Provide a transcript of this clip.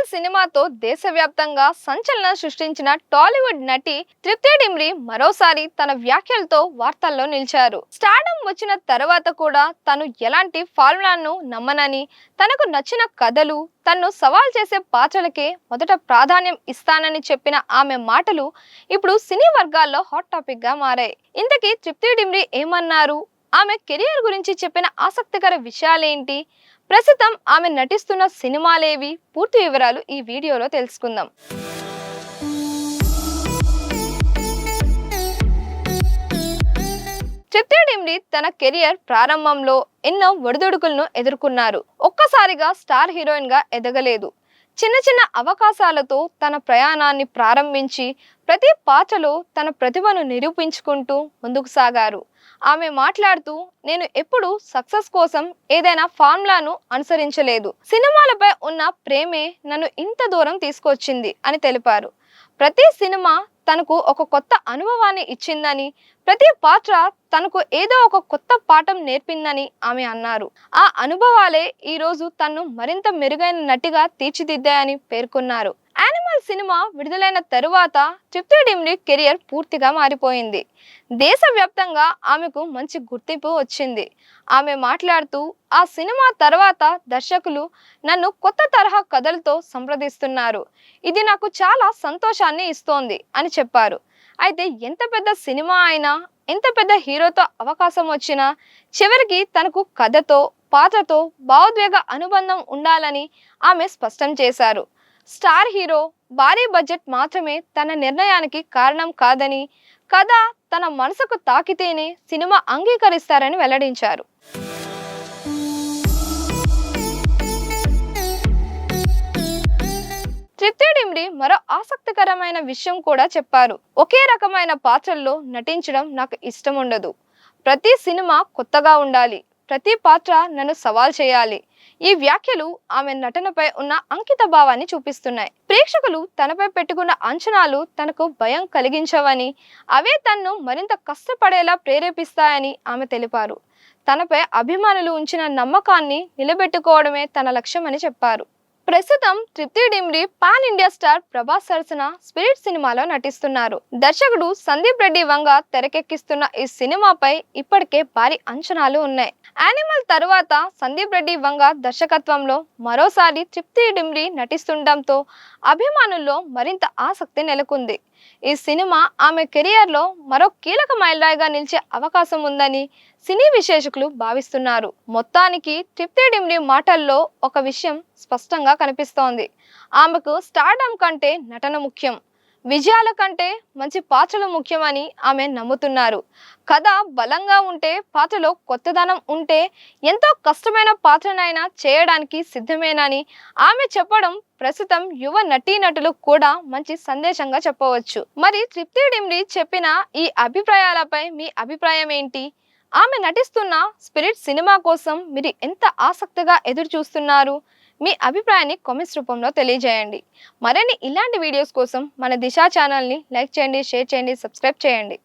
Animal సినిమాతో దేశవ్యాప్తంగా సంచలనం సృష్టించిన టాలీవుడ్ నటి తృప్తి డిమ్రీ మరోసారి తన వ్యాఖ్యలతో వార్తల్లో నిలిచారు. స్టార్డమ్ వచ్చిన తర్వాత కూడా తను ఎలాంటి ఫార్ములాను నమ్మనని, తనకు నచ్చిన కథలు, తన్ను సవాల్ చేసే పాత్రలకే మొదట ప్రాధాన్యం ఇస్తానని చెప్పిన ఆమె మాటలు ఇప్పుడు సినీ వర్గాల్లో హాట్ టాపిక్ గా మారాయి. ఇంతకీ తృప్తి డిమ్రీ ఏమన్నారు? ఆమె కెరియర్ గురించి చెప్పిన ఆసక్తికర విషయాలేంటి? ప్రస్తుతం ఆమె నటిస్తున్న సినిమాలేవి? పూర్తి వివరాలు ఈ వీడియోలో తెలుసుకుందాం. తృప్తి డిమ్రీ తన కెరియర్ ప్రారంభంలో ఎన్నో ఒడిదుడుకులను ఎదుర్కొన్నారు. ఒక్కసారిగా స్టార్ హీరోయిన్ గా ఎదగలేదు. చిన్న చిన్న అవకాశాలతో తన ప్రయాణాన్ని ప్రారంభించి ప్రతి పాత్రలో తన ప్రతిభను నిరూపించుకుంటూ ముందుకు సాగారు. ఆమె మాట్లాడుతూ, నేను ఎప్పుడు సక్సెస్ కోసం ఏదైనా ఫార్ములాను అనుసరించలేదు. సినిమాలపై ఉన్న ప్రేమే నన్ను ఇంత దూరం తీసుకొచ్చింది అని తెలిపారు. ప్రతి సినిమా తనకు ఒక కొత్త అనుభవాన్ని ఇచ్చిందని, ప్రతి పాత్ర తనకు ఏదో ఒక కొత్త పాఠం నేర్పిందని ఆమె అన్నారు. ఆ అనుభవాలే ఈ రోజు తన్ను మరింత మెరుగైన నటిగా తీర్చిదిద్దాయని పేర్కొన్నారు. యానిమల్ సినిమా విడుదలైన తరువాత తృప్తి డిమ్రీ కెరియర్ పూర్తిగా మారిపోయింది. దేశవ్యాప్తంగా ఆమెకు మంచి గుర్తింపు వచ్చింది. ఆమె మాట్లాడుతూ, ఆ సినిమా తర్వాత దర్శకులు నన్ను కొత్త తరహా కథలతో సంప్రదిస్తున్నారు. ఇది నాకు చాలా సంతోషాన్ని ఇస్తోంది అని చెప్పారు. అయితే ఎంత పెద్ద సినిమా అయినా, ఎంత పెద్ద హీరోతో అవకాశం వచ్చినా చివరికి తనకు కథతో, పాత్రతో భావోద్వేగ అనుబంధం ఉండాలని ఆమె స్పష్టం చేశారు. స్టార్ హీరో, భారీ బడ్జెట్ మాత్రమే తన నిర్ణయానికి కారణం కాదని, కథ తన మనసుకు తాకితేనే సినిమా అంగీకరిస్తారని వెల్లడించారు. తృప్తి డిమ్రీ మరో ఆసక్తికరమైన విషయం కూడా చెప్పారు. ఒకే రకమైన పాత్రల్లో నటించడం నాకు ఇష్టం ఉండదు. ప్రతి సినిమా కొత్తగా ఉండాలి. ప్రతి పాత్ర నన్ను సవాల్ చేయాలి. ఈ వ్యాఖ్యలు ఆమె నటనపై ఉన్న అంకిత భావాన్ని చూపిస్తున్నాయి. ప్రేక్షకులు తనపై పెట్టుకున్న అంచనాలు తనకు భయం కలిగించవని, అవే తన్ను మరింత కష్టపడేలా ప్రేరేపిస్తాయని ఆమె తెలిపారు. తనపై అభిమానులు ఉంచిన నమ్మకాన్ని నిలబెట్టుకోవడమే తన లక్ష్యమని చెప్పారు. ప్రస్తుతం తృప్తి Dimri pan India star Prabhas సరసన స్పిరిట్ సినిమాలో నటిస్తున్నారు. దర్శకుడు సందీప్ రెడ్డి వంగ తెరకెక్కిస్తున్న ఈ సినిమాపై ఇప్పటికే భారీ అంచనాలు ఉన్నాయి. యానిమల్ తరువాత సందీప్ రెడ్డి వంగ దర్శకత్వంలో మరోసారి తృప్తి డిమ్రీ నటిస్తుండటంతో అభిమానుల్లో మరింత ఆసక్తి నెలకొంది. ఈ సినిమా ఆమె కెరియర్లో మరో కీలక మైలురాయిగా నిలిచే అవకాశం ఉందని సినీ విశ్లేషకులు భావిస్తున్నారు. మొత్తానికి తృప్తి డిమ్రీ మాటల్లో ఒక విషయం స్పష్టంగా కనిపిస్తోంది. ఆమెకు స్టార్డమ్ కంటే నటన ముఖ్యం, విజయాల కంటే మంచి పాత్రలు ముఖ్యమని ఆమె నమ్ముతున్నారు. కథ బలంగా ఉంటే, పాత్రలో కొత్తదనం ఉంటే ఎంతో కష్టమైన పాత్రనైనా చేయడానికి సిద్ధమేనని ఆమె చెప్పడం ప్రస్తుతం యువ నటీనటులు కూడా మంచి సందేశంగా చెప్పవచ్చు. మరి తృప్తి డిమ్రీ చెప్పిన ఈ అభిప్రాయాలపై మీ అభిప్రాయం ఏంటి? ఆమె నటిస్తున్న స్పిరిట్ సినిమా కోసం మీరు ఎంత ఆసక్తిగా ఎదురు చూస్తున్నారు? మీ అభిప్రాయాన్ని కామెంట్స్ రూపంలో తెలియజేయండి. మరిన్ని ఇలాంటి వీడియోస్ కోసం మన దిశ ఛానల్ని లైక్ చేయండి, షేర్ చేయండి, సబ్స్క్రైబ్ చేయండి.